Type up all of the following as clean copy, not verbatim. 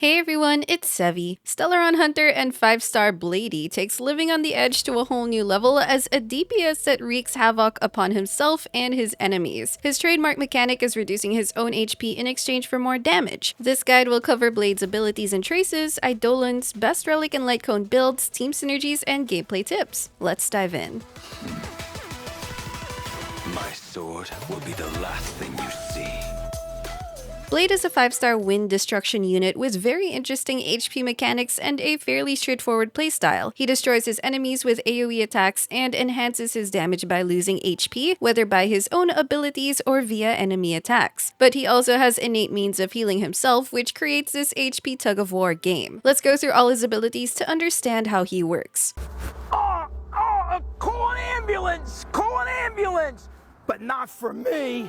Hey everyone, it's Sevi. Stellaron Hunter and 5-star Bladey takes living on the edge to a whole new level as a DPS that wreaks havoc upon himself and his enemies. His trademark mechanic is reducing his own HP in exchange for more damage. This guide will cover Blade's abilities and traces, Eidolons, best Relic and Light Cone builds, team synergies, and gameplay tips. Let's dive in. My sword will be the last thing you see. Blade is a 5-star wind destruction unit with very interesting HP mechanics and a fairly straightforward playstyle. He destroys his enemies with AoE attacks and enhances his damage by losing HP, whether by his own abilities or via enemy attacks. But he also has innate means of healing himself, which creates this HP tug-of-war game. Let's go through all his abilities to understand how he works. Call an ambulance! Call an ambulance! But not for me!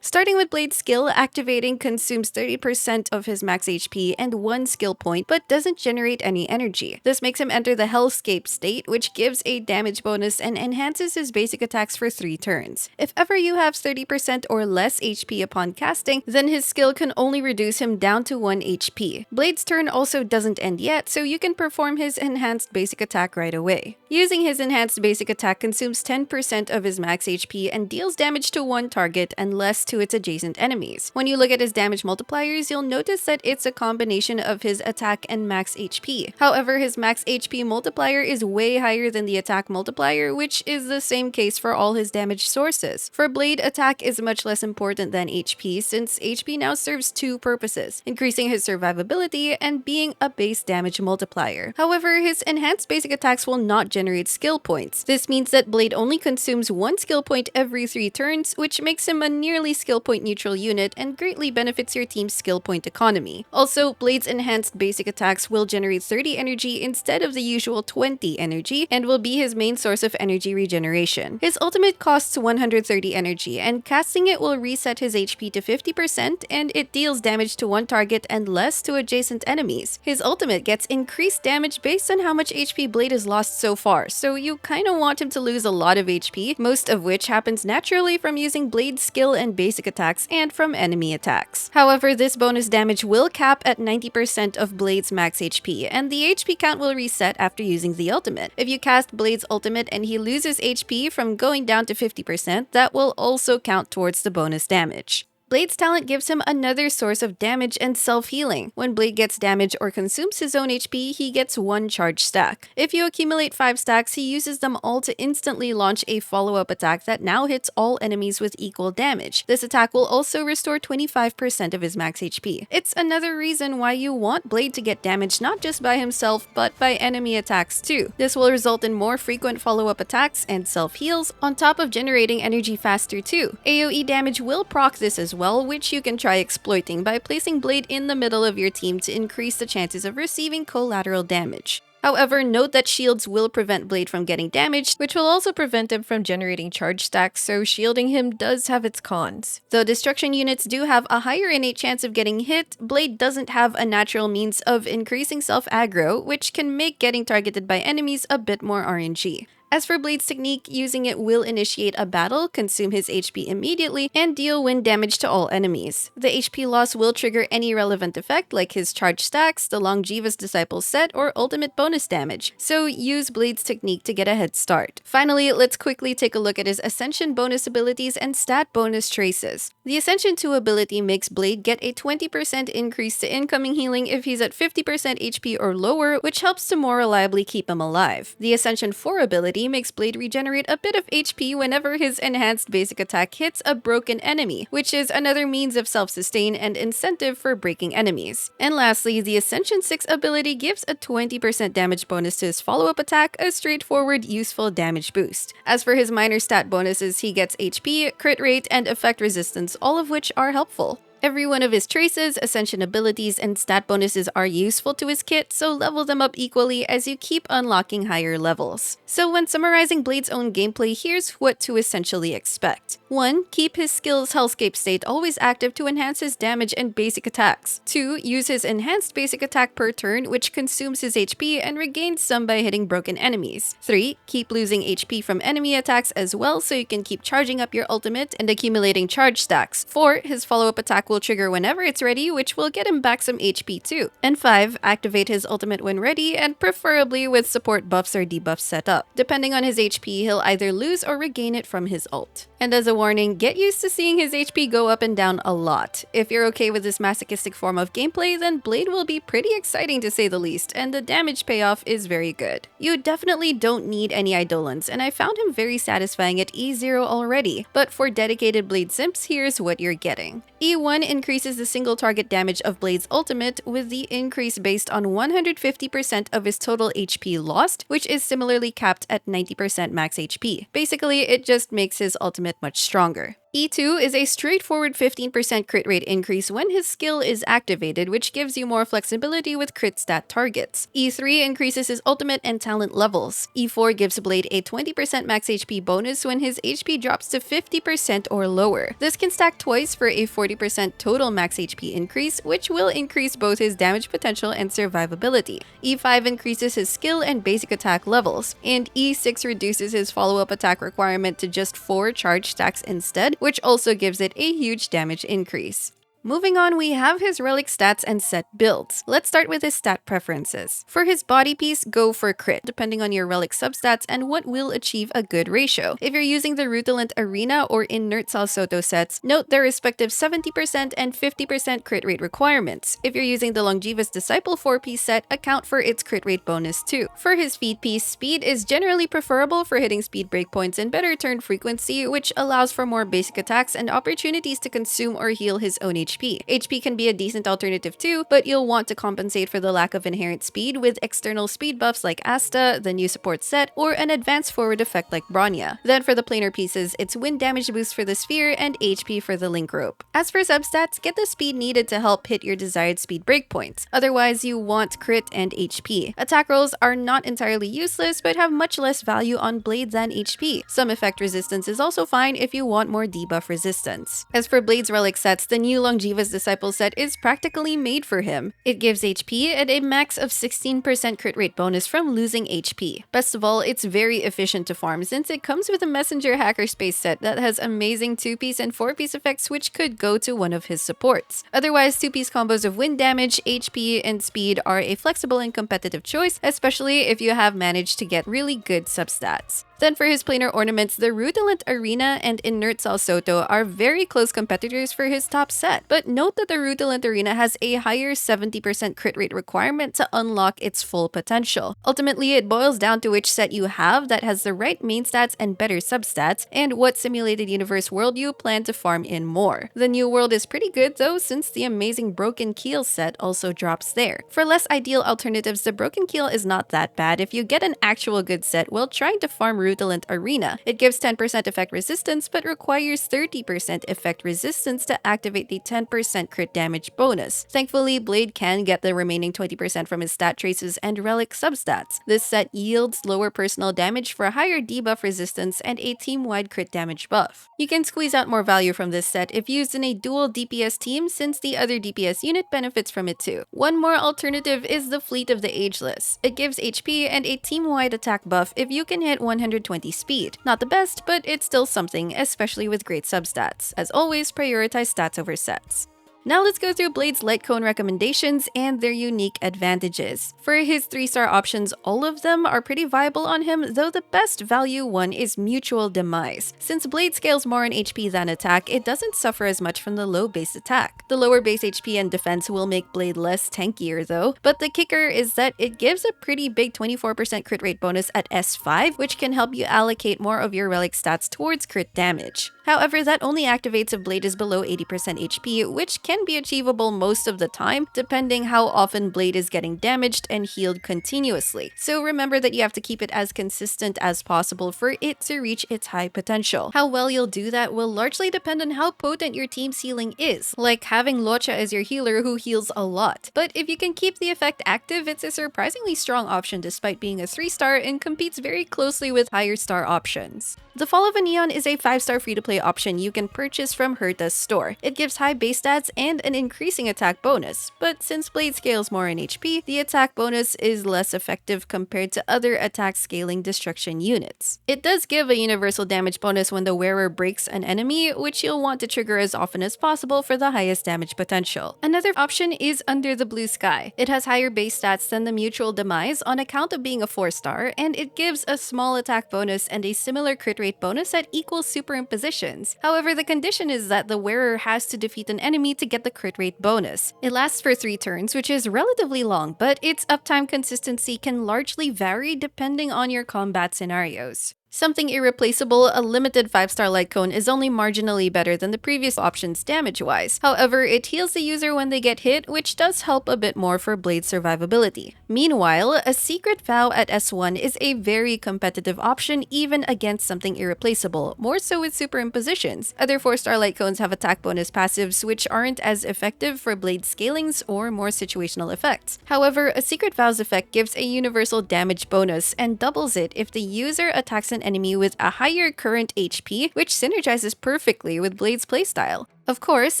Starting with Blade's skill, activating consumes 30% of his max HP and 1 skill point, but doesn't generate any energy. This makes him enter the Hellscape state, which gives a damage bonus and enhances his basic attacks for 3 turns. If ever you have 30% or less HP upon casting, then his skill can only reduce him down to 1 HP. Blade's turn also doesn't end yet, so you can perform his enhanced basic attack right away. Using his enhanced basic attack consumes 10% of his max HP and deals damage to one target and less to its adjacent enemies. When you look at his damage multipliers, you'll notice that it's a combination of his attack and max HP. However, his max HP multiplier is way higher than the attack multiplier, which is the same case for all his damage sources. For Blade, attack is much less important than HP, since HP now serves 2 purposes, increasing his survivability and being a base damage multiplier. However, his enhanced basic attacks will not generate skill points. This means that Blade only consumes 1 skill point every 3 turns, which makes him a nearly skill point neutral unit and greatly benefits your team's skill point economy. Also, Blade's enhanced basic attacks will generate 30 energy instead of the usual 20 energy and will be his main source of energy regeneration. His ultimate costs 130 energy, and casting it will reset his HP to 50% and it deals damage to one target and less to adjacent enemies. His ultimate gets increased damage based on how much HP Blade has lost so far, so you kinda want him to lose a lot of HP, most of which happens naturally from using Blade's skill and basic attacks and from enemy attacks. However, this bonus damage will cap at 90% of Blade's max HP, and the HP count will reset after using the ultimate. If you cast Blade's ultimate and he loses HP from going down to 50%, that will also count towards the bonus damage. Blade's talent gives him another source of damage and self-healing. When Blade gets damage or consumes his own HP, he gets 1 charge stack. If you accumulate 5 stacks, he uses them all to instantly launch a follow-up attack that now hits all enemies with equal damage. This attack will also restore 25% of his max HP. It's another reason why you want Blade to get damage not just by himself, but by enemy attacks too. This will result in more frequent follow-up attacks and self-heals, on top of generating energy faster too. AoE damage will proc this as well, which you can try exploiting by placing Blade in the middle of your team to increase the chances of receiving collateral damage. However, note that shields will prevent Blade from getting damaged, which will also prevent him from generating charge stacks, so shielding him does have its cons. Though destruction units do have a higher innate chance of getting hit, Blade doesn't have a natural means of increasing self-aggro, which can make getting targeted by enemies a bit more RNG. As for Blade's technique, using it will initiate a battle, consume his HP immediately, and deal wind damage to all enemies. The HP loss will trigger any relevant effect like his charge stacks, the Longevous Disciple set, or ultimate bonus damage, so use Blade's technique to get a head start. Finally, let's quickly take a look at his Ascension bonus abilities and stat bonus traces. The Ascension 2 ability makes Blade get a 20% increase to incoming healing if he's at 50% HP or lower, which helps to more reliably keep him alive. The Ascension 4 ability makes Blade regenerate a bit of HP whenever his enhanced basic attack hits a broken enemy, which is another means of self-sustain and incentive for breaking enemies. And lastly, the Ascension 6 ability gives a 20% damage bonus to his follow-up attack, a straightforward, useful damage boost. As for his minor stat bonuses, he gets HP, crit rate, and effect resistance, all of which are helpful. Every one of his traces, Ascension abilities, and stat bonuses are useful to his kit, so level them up equally as you keep unlocking higher levels. So when summarizing Blade's own gameplay, here's what to essentially expect. 1. Keep his skill's Hellscape state always active to enhance his damage and basic attacks. 2. Use his enhanced basic attack per turn, which consumes his HP and regains some by hitting broken enemies. 3. Keep losing HP from enemy attacks as well, so you can keep charging up your ultimate and accumulating charge stacks. 4. His follow-up attack will trigger whenever it's ready, which will get him back some HP too. And 5, activate his ultimate when ready, and preferably with support buffs or debuffs set up. Depending on his HP, he'll either lose or regain it from his ult. And as a warning, get used to seeing his HP go up and down a lot. If you're okay with this masochistic form of gameplay, then Blade will be pretty exciting to say the least, and the damage payoff is very good. You definitely don't need any Eidolons, and I found him very satisfying at E0 already, but for dedicated Blade simps, here's what you're getting. E1 increases the single target damage of Blade's ultimate, with the increase based on 150% of his total HP lost, which is similarly capped at 90% max HP. Basically, it just makes his ultimate much stronger. E2 is a straightforward 15% crit rate increase when his skill is activated, which gives you more flexibility with crit stat targets. E3 increases his ultimate and talent levels. E4 gives Blade a 20% max HP bonus when his HP drops to 50% or lower. This can stack twice for a 40% total max HP increase, which will increase both his damage potential and survivability. E5 increases his skill and basic attack levels, and E6 reduces his follow-up attack requirement to just 4 charge stacks instead, which also gives it a huge damage increase. Moving on, we have his relic stats and set builds. Let's start with his stat preferences. For his body piece, go for crit, depending on your relic substats and what will achieve a good ratio. If you're using the Rutilant Arena or Inert Salsoto sets, note their respective 70% and 50% crit rate requirements. If you're using the Longevous Disciple 4-piece set, account for its crit rate bonus too. For his feed piece, speed is generally preferable for hitting speed breakpoints and better turn frequency, which allows for more basic attacks and opportunities to consume or heal his own HP. HP can be a decent alternative too, but you'll want to compensate for the lack of inherent speed with external speed buffs like Asta, the new support set, or an advanced forward effect like Bronya. Then for the planar pieces, it's wind damage boost for the sphere and HP for the link rope. As for substats, get the speed needed to help hit your desired speed breakpoints. Otherwise, you want crit and HP. Attack rolls are not entirely useless, but have much less value on Blade than HP. Some effect resistance is also fine if you want more debuff resistance. As for Blade's relic sets, the new Longevous Disciple set is practically made for him. It gives HP at a max of 16% crit rate bonus from losing HP. Best of all, it's very efficient to farm since it comes with a Messenger Hackerspace set that has amazing 2-piece and 4-piece effects which could go to one of his supports. Otherwise, 2-piece combos of wind damage, HP, and speed are a flexible and competitive choice, especially if you have managed to get really good substats. Then for his planar ornaments, the Rutilant Arena and Inert Salsoto are very close competitors for his top set, but note that the Rutilant Arena has a higher 70% crit rate requirement to unlock its full potential. Ultimately, it boils down to which set you have that has the right main stats and better substats, and what simulated universe world you plan to farm in more. The new world is pretty good though, since the amazing Broken Keel set also drops there. For less ideal alternatives, the Broken Keel is not that bad if you get an actual good set while trying to farm Rutilant Arena. It gives 10% effect resistance, but requires 30% effect resistance to activate the 10% crit damage bonus. Thankfully, Blade can get the remaining 20% from his stat traces and relic substats. This set yields lower personal damage for higher debuff resistance and a team-wide crit damage buff. You can squeeze out more value from this set if used in a dual DPS team, since the other DPS unit benefits from it too. One more alternative is the Fleet of the Ageless. It gives HP and a team-wide attack buff if you can hit 120 speed. Not the best, but it's still something, especially with great substats. As always, prioritize stats over sets. Now let's go through Blade's Light Cone recommendations and their unique advantages. For his 3-star options, all of them are pretty viable on him, though the best value one is Mutual Demise. Since Blade scales more in HP than attack, it doesn't suffer as much from the low base attack. The lower base HP and defense will make Blade less tankier though, but the kicker is that it gives a pretty big 24% crit rate bonus at S5, which can help you allocate more of your relic stats towards crit damage. However, that only activates if Blade is below 80% HP, which can be achievable most of the time, depending how often Blade is getting damaged and healed continuously. So remember that you have to keep it as consistent as possible for it to reach its high potential. How well you'll do that will largely depend on how potent your team's healing is, like having Locha as your healer who heals a lot. But if you can keep the effect active, it's a surprisingly strong option despite being a 3-star and competes very closely with higher star options. The Fall of a Neon is a 5-star free-to-play option you can purchase from Herta's store. It gives high base stats and an increasing attack bonus, but since Blade scales more in HP, the attack bonus is less effective compared to other attack scaling destruction units. It does give a universal damage bonus when the wearer breaks an enemy, which you'll want to trigger as often as possible for the highest damage potential. Another option is Under the Blue Sky. It has higher base stats than the Mutual Demise on account of being a 4-star, and it gives a small attack bonus and a similar crit rate bonus at equal superimpositions. However, the condition is that the wearer has to defeat an enemy to get the crit rate bonus. It lasts for 3 turns, which is relatively long, but its uptime consistency can largely vary depending on your combat scenarios. Something irreplaceable, a limited 5-star light cone is only marginally better than the previous options damage-wise. However, it heals the user when they get hit, which does help a bit more for Blade's survivability. Meanwhile, a Secret Vow at S1 is a very competitive option even against something irreplaceable, more so with superimpositions. Other 4-star light cones have attack bonus passives which aren't as effective for Blade scalings or more situational effects. However, a Secret Vow's effect gives a universal damage bonus and doubles it if the user attacks an enemy with a higher current HP, which synergizes perfectly with Blade's playstyle. Of course,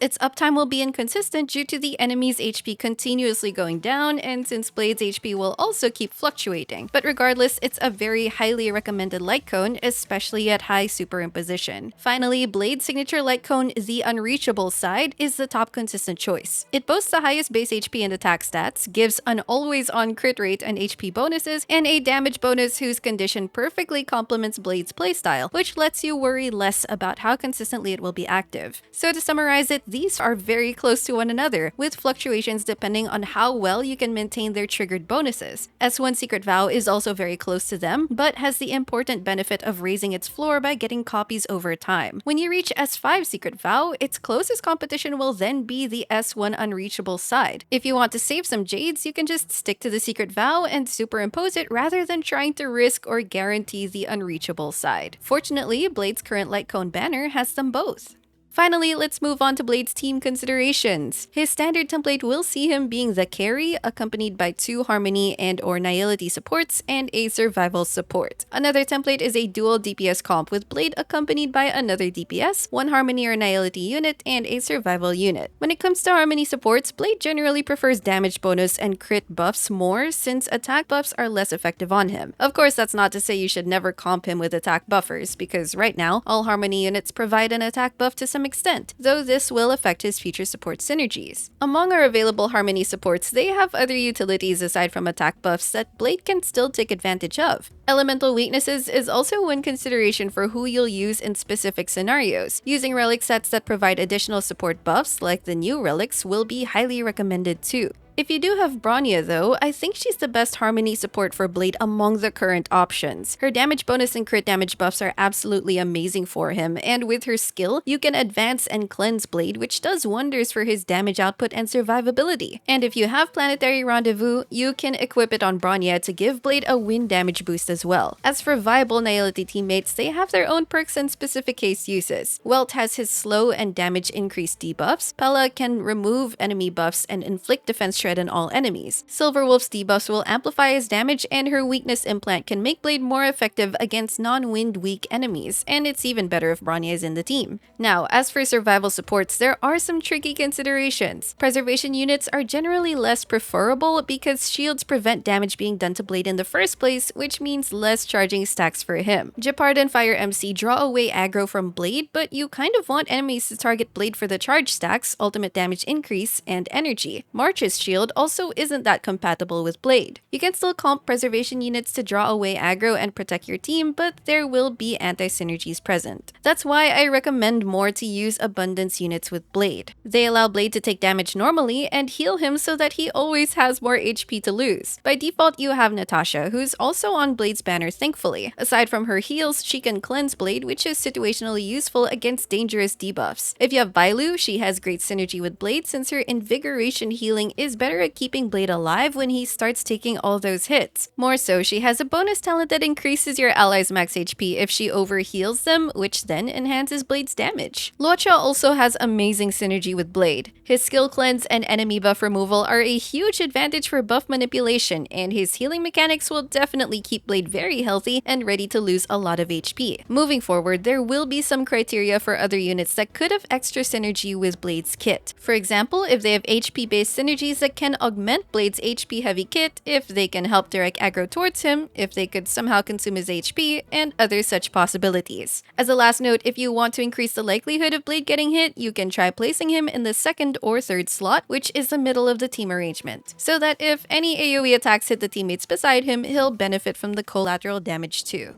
its uptime will be inconsistent due to the enemy's HP continuously going down, and since Blade's HP will also keep fluctuating. But regardless, it's a very highly recommended light cone, especially at high superimposition. Finally, Blade's signature light cone, the Unreachable Side, is the top consistent choice. It boasts the highest base HP and attack stats, gives an always-on crit rate and HP bonuses, and a damage bonus whose condition perfectly complements Blade's playstyle, which lets you worry less about how consistently it will be active. So to summarize it, these are very close to one another, with fluctuations depending on how well you can maintain their triggered bonuses. S1 Secret Vow is also very close to them, but has the important benefit of raising its floor by getting copies over time. When you reach S5 Secret Vow, its closest competition will then be the S1 Unreachable Side. If you want to save some jades, you can just stick to the Secret Vow and superimpose it rather than trying to risk or guarantee the Unreachable Side. Fortunately, Blade's current light cone banner has them both. Finally, let's move on to Blade's team considerations. His standard template will see him being the carry, accompanied by 2 Harmony and/or Nihility supports and a Survival support. Another template is a dual DPS comp with Blade accompanied by another DPS, 1 Harmony or Nihility unit, and a Survival unit. When it comes to Harmony supports, Blade generally prefers damage bonus and crit buffs more since attack buffs are less effective on him. Of course, that's not to say you should never comp him with attack buffers, because right now, all Harmony units provide an attack buff to some extent, though this will affect his future support synergies. Among our available Harmony supports, they have other utilities aside from attack buffs that Blade can still take advantage of. Elemental weaknesses is also one consideration for who you'll use in specific scenarios. Using relic sets that provide additional support buffs, like the new relics, will be highly recommended too. If you do have Bronya though, I think she's the best Harmony support for Blade among the current options. Her damage bonus and crit damage buffs are absolutely amazing for him, and with her skill, you can advance and cleanse Blade, which does wonders for his damage output and survivability. And if you have Planetary Rendezvous, you can equip it on Bronya to give Blade a wind damage boost as well. As for viable Nihility teammates, they have their own perks and specific case uses. Welt has his slow and damage increase debuffs, Pella can remove enemy buffs and inflict defense shred on all enemies. Silverwolf's debuffs will amplify his damage, and her weakness implant can make Blade more effective against non-wind weak enemies, and it's even better if Bronya is in the team. Now, as for survival supports, there are some tricky considerations. Preservation units are generally less preferable because shields prevent damage being done to Blade in the first place, which means less charging stacks for him. Gepard and Fire MC draw away aggro from Blade, but you kind of want enemies to target Blade for the charge stacks, ultimate damage increase, and energy. March's shield also isn't that compatible with Blade. You can still comp preservation units to draw away aggro and protect your team, but there will be anti-synergies present. That's why I recommend more to use abundance units with Blade. They allow Blade to take damage normally and heal him so that he always has more HP to lose. By default, you have Natasha, who's also on Blade's banner thankfully. Aside from her heals, she can cleanse Blade, which is situationally useful against dangerous debuffs. If you have Bailu, she has great synergy with Blade since her invigoration healing is better better at keeping Blade alive when he starts taking all those hits. More so, she has a bonus talent that increases your allies' max HP if she overheals them, which then enhances Blade's damage. Luocha also has amazing synergy with Blade. His skill cleanse and enemy buff removal are a huge advantage for buff manipulation, and his healing mechanics will definitely keep Blade very healthy and ready to lose a lot of HP. Moving forward, there will be some criteria for other units that could have extra synergy with Blade's kit. For example, if they have HP-based synergies that can augment Blade's HP-heavy kit, if they can help direct aggro towards him, if they could somehow consume his HP, and other such possibilities. As a last note, if you want to increase the likelihood of Blade getting hit, you can try placing him in the second or third slot, which is the middle of the team arrangement, so that if any AoE attacks hit the teammates beside him, he'll benefit from the collateral damage too.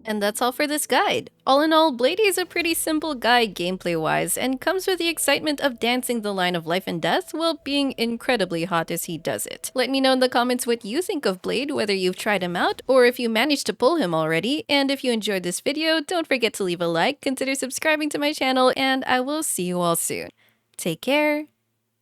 And that's all for this guide. All in all, Blade is a pretty simple guide gameplay-wise, and comes with the excitement of dancing the line of life and death while being incredibly hot as he does it. Let me know in the comments what you think of Blade, whether you've tried him out, or if you managed to pull him already, and if you enjoyed this video, don't forget to leave a like, consider subscribing to my channel, and I will see you all soon. Take care!